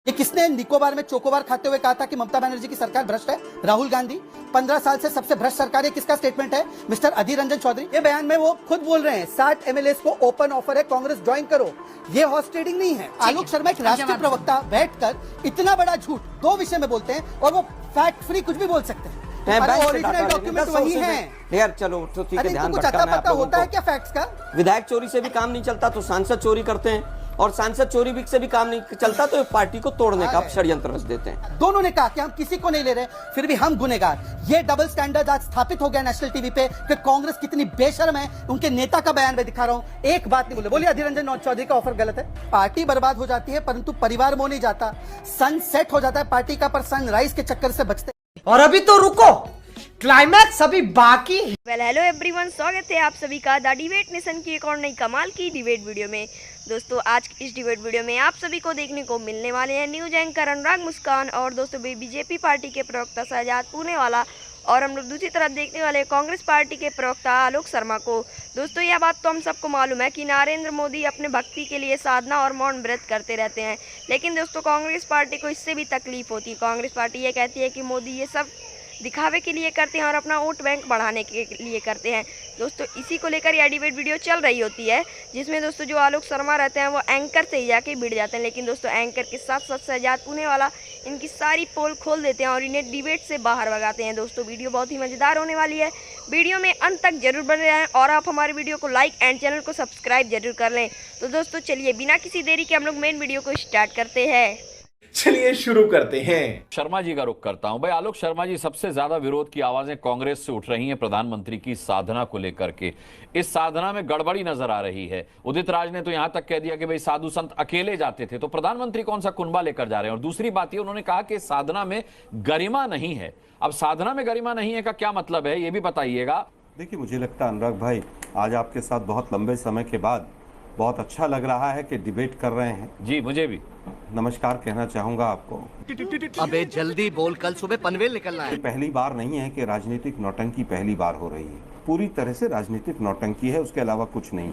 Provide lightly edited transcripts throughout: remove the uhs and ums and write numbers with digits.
ये किसने निकोबार में चोकोबार खाते हुए कहा था कि ममता बनर्जी की सरकार भ्रष्ट है? राहुल गांधी। 15 साल से सबसे भ्रष्ट सरकार है, किसका स्टेटमेंट है? मिस्टर अधीर रंजन चौधरी। ये बयान में वो खुद बोल रहे हैं 60 एमएलएस को ओपन ऑफर है, कांग्रेस ज्वाइन करो। ये हॉर्स ट्रेडिंग नहीं है। आलोक शर्मा एक राष्ट्रीय प्रवक्ता बैठकर इतना बड़ा झूठ 2 विषय में बोलते हैं और वो फैक्ट फ्री कुछ भी बोल सकते हैं। ओरिजिनल डॉक्यूमेंट वही है यार। चलो तो ठीक है, ध्यान कुछ आता पता होता है क्या फैक्ट्स का? विधायक चोरी से भी काम नहीं चलता तो सांसद चोरी करते हैं, और सांसद चोरी से भी काम नहीं चलता तो पार्टी को तोड़ने का षड्यंत्र रच देते हैं। दोनों ने कहा कि हम किसी को नहीं ले रहे, फिर भी हम गुनेगार। ये डबल स्टैंडर्ड आज स्थापित हो गया नेशनल टीवी पे कि कांग्रेस कितनी बेशर्म है। उनके नेता का बयान मैं दिखा रहा हूं, एक बात नहीं बोले। बोलिए अधीर रंजन चौधरी का ऑफर गलत है। पार्टी बर्बाद हो जाती है परंतु परिवार मोह नहीं जाता। सन सेट हो जाता है पार्टी का, पर सनराइज के चक्कर से बचते। और अभी तो रुको, क्लाइमैक्स अभी बाकी। वेल हेलो एवरीवन, स्वागत है आप सभी का द डिबेट नेशन की एक और नई कमाल की डिबेट वीडियो में। दोस्तों आज इस डिबेट वीडियो में आप सभी को देखने को मिलने वाले हैं न्यूज एंकर अनुराग मुस्कान और दोस्तों बीजेपी पार्टी के प्रवक्ता शहजाद पूनेवाला, और हम लोग दूसरी तरफ देखने वाले कांग्रेस पार्टी के प्रवक्ता आलोक शर्मा को। दोस्तों यह बात तो हम सबको मालूम है कि नरेंद्र मोदी अपने भक्ति के लिए साधना और मौन व्रत करते रहते हैं, लेकिन दोस्तों कांग्रेस पार्टी को इससे भी तकलीफ होती है। कांग्रेस पार्टी ये कहती है कि मोदी ये सब दिखावे के लिए करते हैं और अपना वोट बैंक बढ़ाने के लिए करते हैं। दोस्तों इसी को लेकर यह डिबेट वीडियो चल रही होती है, जिसमें दोस्तों जो आलोक शर्मा रहते हैं वो एंकर से ही जाके भिड़ जाते हैं, लेकिन दोस्तों एंकर के साथ साथ शहजाद पूनेवाला इनकी सारी पोल खोल देते हैं और इन्हें डिबेट से बाहर भगाते हैं। दोस्तों वीडियो बहुत ही मज़ेदार होने वाली है, वीडियो में अंत तक जरूर बने रहें और आप हमारे वीडियो को लाइक एंड चैनल को सब्सक्राइब जरूर कर लें। तो दोस्तों चलिए बिना किसी देरी के हम लोग मेन वीडियो को स्टार्ट करते हैं। चलिए शुरू करते हैं। शर्मा जी का रुख करता हूं। भाई आलोक शर्मा जी, सबसे ज्यादा विरोध की आवाजें कांग्रेस से उठ रही हैं प्रधानमंत्री की साधना को लेकर के। इस साधना में गड़बड़ी नजर आ रही है। उदित राज ने तो यहां तक कह दिया कि भाई साधु संत अकेले जाते थे, तो प्रधानमंत्री कौन सा कुनबा लेकर जा रहे हैं। और दूसरी बात ये, उन्होंने कहा कि साधना में गरिमा नहीं है। अब साधना में गरिमा नहीं है का क्या मतलब है, ये भी बताइएगा। देखिए, मुझे लगता है अनुराग भाई, आज आपके साथ बहुत लंबे समय के बाद बहुत अच्छा लग रहा है कि डिबेट कर रहे हैं। जी मुझे भी नमस्कार कहना चाहूंगा आपको। अबे जल्दी बोल, कल सुबह पनवेल निकलना है। पहली बार नहीं है कि राजनीतिक नौटंकी पहली बार हो रही है। पूरी तरह से राजनीतिक नौटंकी है, उसके अलावा कुछ नहीं।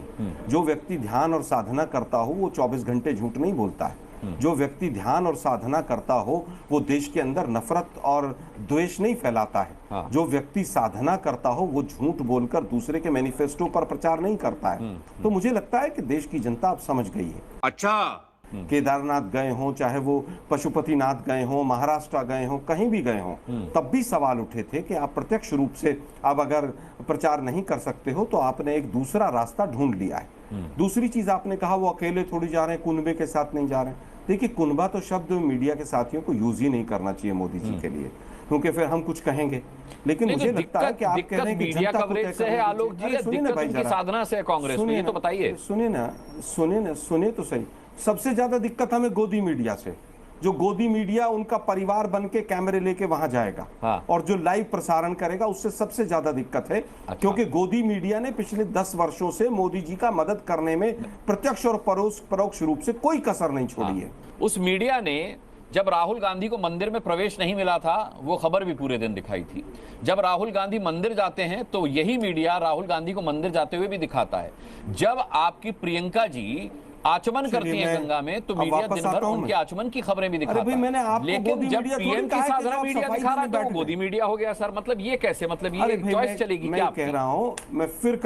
जो व्यक्ति ध्यान और साधना करता हो वो 24 घंटे झूठ नहीं बोलता है। जो व्यक्ति ध्यान और साधना करता हो वो देश के अंदर नफरत और द्वेष नहीं फैलाता है। हाँ। जो व्यक्ति साधना करता हो वो झूठ बोलकर दूसरे के मैनिफेस्टो पर प्रचार नहीं करता है। तो मुझे लगता है कि देश की जनता अब समझ गई है। अच्छा, केदारनाथ गए हों, चाहे वो पशुपतिनाथ गए हों, महाराष्ट्र गए हों, कहीं भी गए हों, तब भी सवाल उठे थे कि आप प्रत्यक्ष रूप से अब अगर प्रचार नहीं कर सकते हो तो आपने एक दूसरा रास्ता ढूंढ लिया है। दूसरी चीज आपने कहा वो अकेले थोड़ी जा रहे हैं, कुनबे के साथ नहीं जा रहे हैं। देखिए, कुनबा तो शब्द मीडिया के साथियों को यूज ही नहीं करना चाहिए मोदी जी के लिए, क्योंकि फिर हम कुछ कहेंगे। लेकिन मुझे लगता है कि आप कह रहे हैं कि मीडिया कवरेज से है आलोक जी, दिक्कत उनकी साधना से है कांग्रेस में, ये तो बताइए। सुनिए तो सही। सबसे ज्यादा दिक्कत हमें गोदी मीडिया से। जो गोदी मीडिया उनका परिवार बन के कैमरे लेके वहां जाएगा। हाँ। और जो लाइव प्रसारण करेगा उससे सबसे ज्यादा दिक्कत है। अच्छा। क्योंकि गोदी मीडिया ने पिछले 10 वर्षों से मोदी जी का मदद करने में प्रत्यक्ष और परोक्ष रूप से कोई कसर नहीं छोड़ी है। उस मीडिया ने जब राहुल गांधी को मंदिर में प्रवेश नहीं मिला था, वो खबर भी पूरे दिन दिखाई थी। जब राहुल गांधी मंदिर जाते हैं तो यही मीडिया राहुल गांधी को मंदिर जाते हुए भी दिखाता है। जब आपकी प्रियंका जी आचमन करती हैं गंगा में तो मीडिया दिन भर उनके आचमन की खबरें भी दिखाता है। लेकिन जब पीएम की साधना मीडिया दिखा रहा है तो वो गोदी मीडिया हो गया। सर मतलब ये कैसे, मतलब ये चॉइस चलेगी क्या? मैं कह रहा हूँ, मैं फिर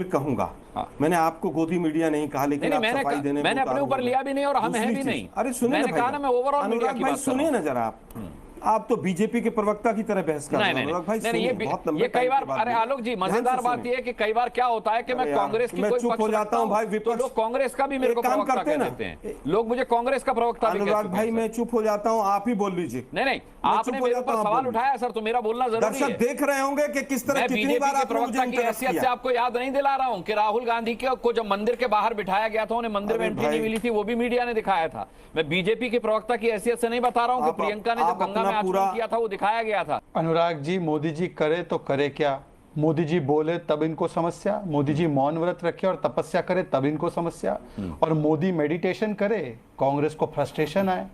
कहूंगा। हाँ। मैंने आपको गोदी मीडिया नहीं कहा, लेकिन मैंने अपने ऊपर लिया भी नहीं और हम है भी नहीं। अरे सुनिए, मैंने कहा ना मैं ओवरऑल मीडिया की बात कर रहा हूं। सुनिए ना जरा, आप तो बीजेपी के प्रवक्ता की तरह बहस कर रहे हैं। ये कई बार, अरे आलोक जी मजेदार बात ये है कि कई बार क्या होता है कि मैं कांग्रेस की कोई चुप हो जाता हूं भाई। तो लोग कांग्रेस का भी मेरे को प्रवक्ता कह देते हैं। लोग मुझे कांग्रेस का प्रवक्ता भी कहते हैं। भाई मैं चुप हो जाता हूं, आप ही बोल लीजिए। नहीं, आपने मेरे ऊपर सवाल उठाया सर, तो मेरा बोलना जरूरी है। दर्शक देख रहे होंगे कि किस तरह कितनी बार आप प्रवक्ता की हैसियत से आपको याद नहीं दिला रहा हूं कि राहुल गांधी को जब मंदिर के बाहर बिठाया गया था, उन्हें मंदिर में एंट्री नहीं मिली थी, वो भी मीडिया ने दिखाया था। मैं बीजेपी के प्रवक्ता की हैसियत से नहीं बता रहा हूं कि प्रियंका ने जब गंगा में आचमन किया था वो दिखाया गया था। अनुराग जी, मोदी जी करे तो करे क्या? मोदी जी बोले तब इनको समस्या, मोदी जी मौन व्रत रखे और तपस्या करे तब इनको समस्या, और मोदी मेडिटेशन करे कांग्रेस को फ्रस्ट्रेशन आए।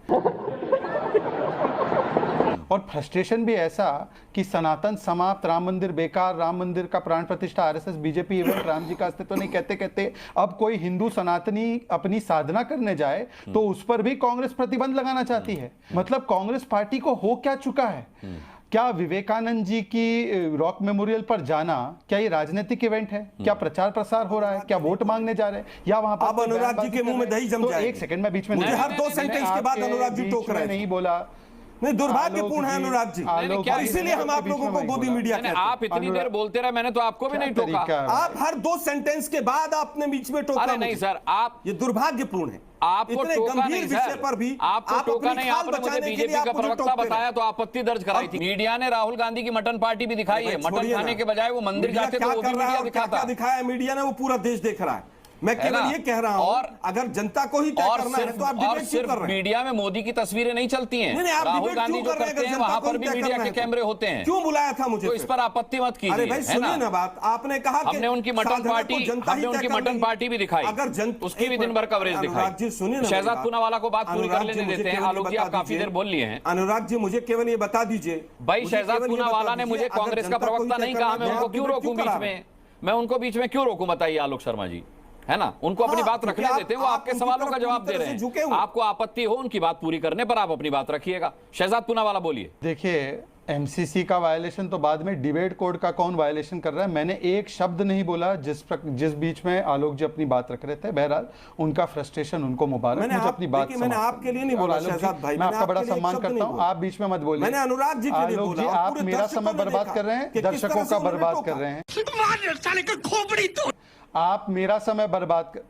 और फ्रस्ट्रेशन भी ऐसा कि सनातन समाप्त, राम मंदिर बेकार, राम मंदिर का प्राण प्रतिष्ठा, आरएसएस बीजेपी एवं राम जी का अस्तित्व नहीं कहते कहते अब कोई हिंदू सनातनी अपनी साधना करने जाए तो उस पर भी कांग्रेस प्रतिबंध लगाना चाहती है। मतलब कांग्रेस पार्टी को हो क्या चुका है? क्या विवेकानंद जी की रॉक मेमोरियल पर जाना क्या ये राजनीतिक इवेंट है? क्या प्रचार प्रसार हो रहा है? क्या वोट मांगने जा रहे हैं या वहां पर अब अनुराग जी के मुंह में दही जम जाएगी। एक सेकंड में बीच में मुझे नहीं- हर 2 सेंटेंस के बाद अनुराग जी टोक रहे नहीं बोला। नहीं, दुर्भाग्यपूर्ण है अनुराग जी, आलोक और जी, इसीलिए हम आप लोगों को गोदी मीडिया कहते हैं। आप इतनी देर बोलते रहे, मैंने तो आपको भी नहीं टोका। आप हर 2 सेंटेंस के बाद आपने बीच में टोका। अरे नहीं सर, आप ये दुर्भाग्यपूर्ण है। आपको इतने टोका गंभीर नहीं विषय सर, पर भी आपको आप टोका अपनी नहीं, खाल आपने मुझे बचाने के बीजेपी लिए का आप मुझे प्रवक्ता टोकते बताया रहे। तो आपत्ति दर्ज कराई थी। मीडिया ने राहुल गांधी की मटन पार्टी भी दिखाई है। मटन छोड़िए खाने ना। के बजाय वो मंदिर मीडिया जाते क्या तो वो भी कर रहा है मीडिया और क्या दिखाता। दिखाया है मीडिया ने, वो पूरा देश देख रहा है। मैं है केवल ना? ये कह रहा हूं, और अगर जनता को ही तय करना है तो आप और डिबेट क्यों सिर्फ कर रहे हैं? मीडिया में मोदी की तस्वीरें नहीं चलती हैं। नहीं, आप राहुल डिबेट गांधी क्यों जो कर रहे हैं? करते हैं अगर वहां जनता पर को भी तय मीडिया करना के है तो। कैमरे होते हैं। क्यों बुलाया था मुझे तो फिर? इस पर आपत्ति मत कीजिए। अरे भाई है सुनिए ना बात, आपने कहा कि हमने उनकी मटन साधना को पार्टी जनता ही हमने तय उनकी कर मटन लेगी। पार्टी भी दिखाई, अगर उसकी भी दिन भर कवरेज अनुराग जी दिखाई। सुनिए ना, शहजाद मेरी पूनावाला को बात पूरी कर अनुराग जी, लेने मुझे देते हैं। केवल ये आलोक जी बता आप काफी दीजिए। देर बोल लिए हैं। अनुराग जी मुझे केवल ये बता दीजिए भाई मुझे शहजाद केवल ये पूनावाला बता ने दीजिए, मुझे अगर कांग्रेस का जनता को ही प्रवक्ता तय नहीं करना कहा, है, मैं तो उनको आप क्यों डिबेट रोकूं करा बीच रहे हैं? में? मैं उनको बीच में क्यों रोकूं बताइए आलोक शर्मा जी, है ना? उनको अपनी बात रखने क्योंकि देते हैं, वो आप आपके उनकी सवालों तरफ का जवाब पूरी दे तरह रहे से झुके हैं। हुए। आपको आपत्ति हो उनकी बात पूरी करने पर, आप अपनी बात रखिएगा। शहजाद पूनावाला बोलिए। देखिए एमसीसी का वायलेशन तो बाद में, डिबेट कोड का कौन वायलेशन कर रहा है? मैंने एक शब्द नहीं बोला जिस बीच में आलोक जी अपनी बात रख रहे थे। बहरहाल उनका फ्रस्ट्रेशन उनको मुबारक। मैंने मुझे आप- अपनी बात देखिए, मैंने समाप्त आपके लिए नहीं करनी है। बोला, और आलोक जी, शहजाद भाई, मैं मैंने आपका बड़ा आपके लिए एक सम्मान शब्द करता नहीं हूँ, बोला। आप बीच में मत बोलिए। मैंने अनुराग जी के लिए आलोक बोला जी और आप पूरे मेरा दर्शकों समय ने बर्बाद देखा कर रहे हैं, कि किस तरह दर्शकों से का उन्होंने बर्बाद टोका। कर रहे हैं। आप मेरा समय बर्बाद कर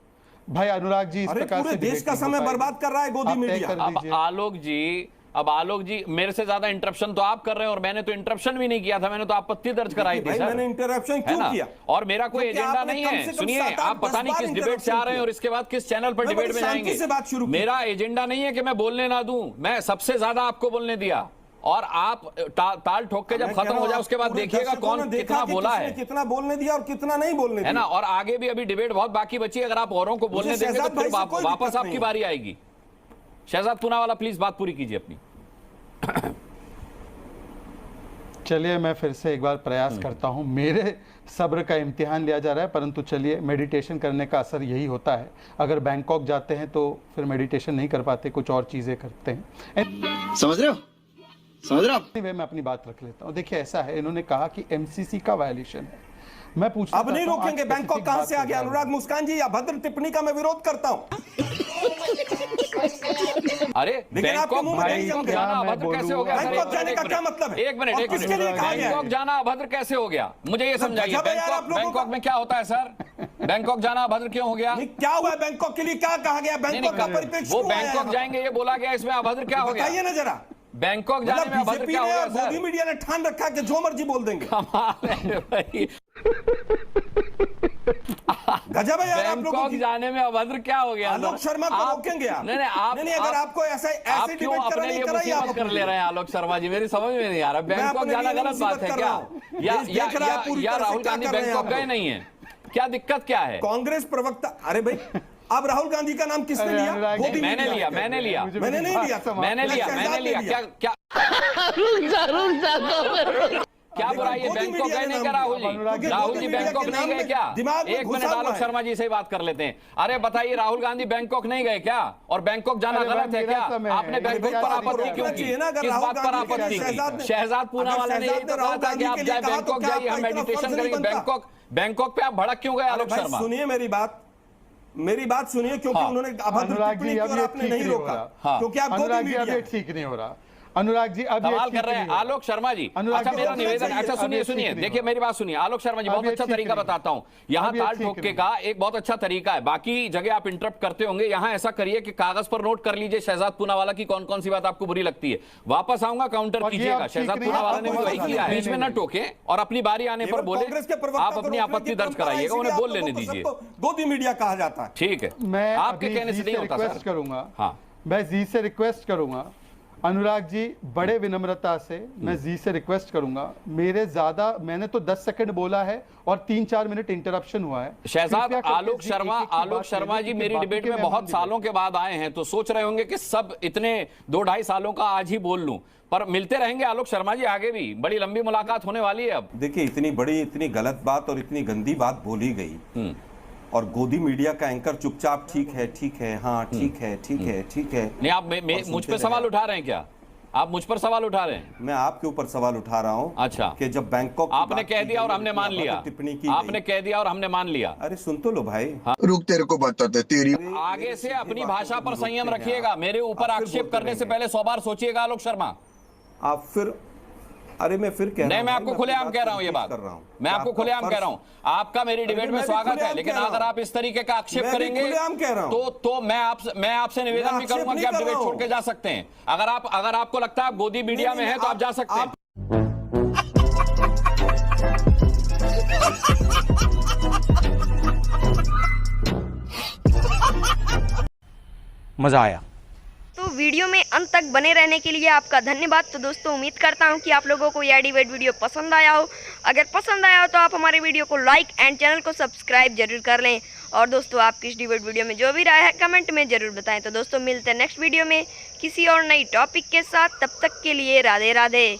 भाई अनुराग जी, इस अरे प्रकार पूरे से देश debate का नहीं हो समय पाएगी। बर्बाद कर रहा है गोदी आप तय मीडिया। कर अब दीजिए। आलोक जी मेरे से ज्यादा इंटरप्शन तो आप कर रहे हैं, और मैंने तो इंटरप्शन भी नहीं किया था, मैंने तो आपत्ति दर्ज कराई थी भाई सर। मैंने इंटरप्शन है क्यों ना? किया? और मेरा कोई क्योंकि एजेंडा आपने नहीं कम है। से कम सुनिए, 7-8 आप पता नहीं 10 किस बार डिबेट से आ रहे हैं interruption और इसके बाद किस चैनल पर मैं डिबेट बड़ी में शांति जाएंगे। से बात शुरू की। मेरा एजेंडा नहीं है कि मैं बोलने ना दूं, मैं सबसे ज्यादा आपको बोलने दिया, और आप ताल ठोक के जब मैं खत्म कह रहा हो जाए हूं, उसके बाद पूरे देखिएगा दर्शकों कौन ने देखा कितना कि बोला किसने है। कितना बोलने दिया और कितना नहीं बोलने है दिया। ना? और आगे भी अभी डिबेट बहुत बाकी बची है। अगर आप औरों को बोलने देंगे तो शहजाद फिर भाई से कोई वापस दिक्कत आपकी नहीं बारी आएगी। शहजाद पूनावाला प्लीज बात पूरी कीजिए अपनी। चलिए मैं फिर से एक बार प्रयास करता हूं। मेरे सब्र का इम्तिहान लिया जा रहा है, परंतु चलिए, मेडिटेशन करने का असर यही होता है। अगर बैंकॉक जाते हैं तो फिर मेडिटेशन नहीं कर पाते, कुछ और चीजें करते हैं। समझ रहे हो? मैं अपनी बात रख लेता हूं। देखिए ऐसा है, इन्होंने कहा कि एमसीसी का वायलेशन है। मैं पूछना अब नहीं चाहता हूं, रोकेंगे। आज बैंकॉक specific कहां बात से आ कर गया? रहा हूं। अनुराग मुस्कान जी, या भद्र टिप्पणी का मैं विरोध करता हूं। अरे लेकिन आपके मुंह में नहीं जम गया। जाना मैं अभद्र कैसे हो बोलूं? गया? बैंकॉक एक जाने मिनट, का क्या मतलब है? एक मिनट, और एक किसके मिनट। लिए कहा गया है? बैंकॉक जाना अभद्र कैसे हो गया? मुझे ये समझाइए। गजब है यार आप लोगों का। बैंकॉक में क्या होता है सर? बैंकॉक जाना अभद्र क्यों हो गया? नहीं, क्या हुआ है? बैंकॉक के लिए क्या कहा गया? बैंकॉक का परिप्रेक्ष्य वो क्यों आया बैंकॉक यहाँ? जाएंगे ये बोला गया, इसमें अभद्र क्या हो गया? बताइए ना जरा। बैंकॉक जाने में अभद्र बीजेपी क्या हो ने गया और मोदी सर? मीडिया ने ठान रखा कि जो मर्जी बोल देंगे। कमाल है भाई। गजब है यार आप लोगों बैंकॉक की। जाने में अभद्र क्या हो गया? आलोक शर्मा को रोकेंगे आप? नहीं आप नहीं, अगर आपको आप ऐसे क्यों डिबेट अपने करानी लिए कराइए आप मुसीबत कर अपने ले लिए। रहे हैं आलोक शर्मा जी? मेरी समझ में नहीं आ रहा। बैंकॉक अपने जाना लिए गलत बात मुसीबत है कर क्या? रहा हूं। देख रहा है पूरी या तरह से राहुल क्या गांधी कर रहे हैं बैंकॉक आप गए लोग। नहीं है? क्या दिक्कत क्या है? कांग्रेस प्रवक्ता, अरे भाई अब राहुल गांधी का नाम किसने अरे लिया? अनुराग जी, मोदी मैंने मीडिया। लिया, मैंने लिया, मुझे मैंने मेरी नहीं बात लिया। समाप्त मैंने लिया, शहजाद मैंने ने लिया। लिया। क्या बुराई है? मोदी बैंकॉक मीडिया गए ने नहीं नाम क्या राहुल लिया। जी? क्योंकि राहुल मोदी जी मीडिया बैंकॉक के नहीं नाम गए में क्या? दिमाग में एक घुसा मिनट हुआ आलोक है। शर्मा जी से ही बात कर लेते हैं। अरे बताइए, राहुल गांधी बैंकॉक नहीं गए क्या? और बैंकॉक जाना अरे भाई, गलत है मेरा क्या? समय है। आपने अरे बैंकॉक भाई, पर क्या आपत्ति चाहिए? क्यों की? चाहिए ना, अगर किस राहुल बात पर गांधी के लिए आपत्ति शहजाद की? ने- शहजाद पूनावाला ने अगर यही तो कहा राहुल था कि गांधी आप के लिए जाए कहा तो बैंकॉक क्या जाइए, हम आपका इतना मेडिटेशन फर्ज नहीं करेंगे। बनता? बैंकॉक पे आप भड़क क्यों गए अरे आलोक भाई शर्मा? सुनिए मेरी बात सुनिए, क्योंकि हाँ। उन्होंने अभद्र अनुराग टिप्पणी जी की अब और ये आपने ठीक नहीं नहीं हो रोका, रहा। हाँ। क्योंकि आप गोदी अनुराग जी अब मीडिया ये हैं। ठीक नहीं हो रहा। अनुराग जी अब ये सवाल ठीक कर रहे नहीं हैं हो रहा। आलोक शर्मा जी। अनुराग अच्छा जी, मेरा अब निवेदन, चाहिए। अच्छा अब सुनिए ये सुनिए, ठीक नहीं देखिए हो मेरी बात सुनिए आलोक शर्मा जी, अब बहुत ये अच्छा ठीक तरीका नहीं बताता हूं। यहाँ अब ये ताल ठीक ठोक के नहीं। का एक बहुत अच्छा तरीका है। बाकी जगह आप इंटरप्ट करते होंगे, यहाँ ऐसा करिए कि कागज पर नोट कर लीजिए शहजाद पूनावाला की कौन कौन सी बात आपको बुरी लगती है। वापस आऊंगा, काउंटर और ये कीजिएगा। अब ठीक शहजाद नहीं है, पूनावाला अब ने भी कोई वही बात किया है। नहीं, बीच में नहीं, न टोके और अपनी बारी आने पर बोले। कांग्रेस के प्रवक्ता आप को अपनी रोकने की आपत्ति दर्ज परंपरा है, कराइएगा, इसीलिए उन्हें आप बोल लेने लोगों को दीजिए। सबको गोदी मीडिया कहा जाता है। ठीक है, मैं आपके अभी कहने से जी नहीं होता रिक्वेस्ट सर। करूंगा। हाँ। मैं जी से रिक्वेस्ट करूंगा, अनुराग जी, बड़े विनम्रता से मैं जी से रिक्वेस्ट करूंगा, मैंने तो 10 सेकंड बोला है और 3-4 मिनट इंटरप्शन हुआ है। शहजाद, कृपया करके आलोक जी शर्मा एक-एक की बात शर्मा ले जी लें, मेरी बाकी डिबेट के में मेहमान बहुत भी सालों के बाद आए हैं, तो सोच रहे होंगे कि सब इतने 2-2.5 सालों का आज ही बोल लूं, पर मिलते रहेंगे आलोक शर्मा जी आगे भी, बड़ी लंबी मुलाकात होने वाली है अब। देखिए, इतनी गलत बात और इतनी गंदी बात बोली गई और गोदी मीडिया का एंकर चुपचाप ठीक है, हाँ ठीक है। नहीं, आप मुझ पर सवाल उठा रहे हैं क्या? आप मुझ पर सवाल उठा रहे हैं? मैं आपके ऊपर सवाल उठा रहा हूं। अच्छा, कि जब बैंकॉक आपने कह दिया और हमने मान लिया, टिप्पणी की आपने कह दिया और हमने मान लिया। अरे सुन तो लो भाई। रुक, तेरे को बताते तेरी आगे से अपनी भाषा पर संयम रखिएगा, मेरे ऊपर आक्षेप करने से पहले 100 बार सोचिएगा आलोक शर्मा। आप फिर, अरे मैं फिर कह रहा नहीं, मैं आपको खुलेआम कह रहा हूं, ये बात मैं आपको खुलेआम कह रहा हूं। आपका मेरी डिबेट में स्वागत है, लेकिन अगर आप इस तरीके का आक्षेप करेंगे तो मैं आपसे निवेदन भी करूंगा कि आप डिबेट छोड़ के जा सकते हैं। अगर आपको लगता है आप गोदी मीडिया में हैं तो आप जा सकते हैं। मजा आया। तो वीडियो में अंत तक बने रहने के लिए आपका धन्यवाद। तो दोस्तों, उम्मीद करता हूं कि आप लोगों को यह डिबेट वीडियो पसंद आया हो। अगर पसंद आया हो तो आप हमारे वीडियो को लाइक एंड चैनल को सब्सक्राइब जरूर कर लें। और दोस्तों, आपकी इस डिबेट वीडियो में जो भी राय है कमेंट में ज़रूर बताएं। तो दोस्तों, मिलते हैं नेक्स्ट वीडियो में किसी और नई टॉपिक के साथ। तब तक के लिए राधे राधे।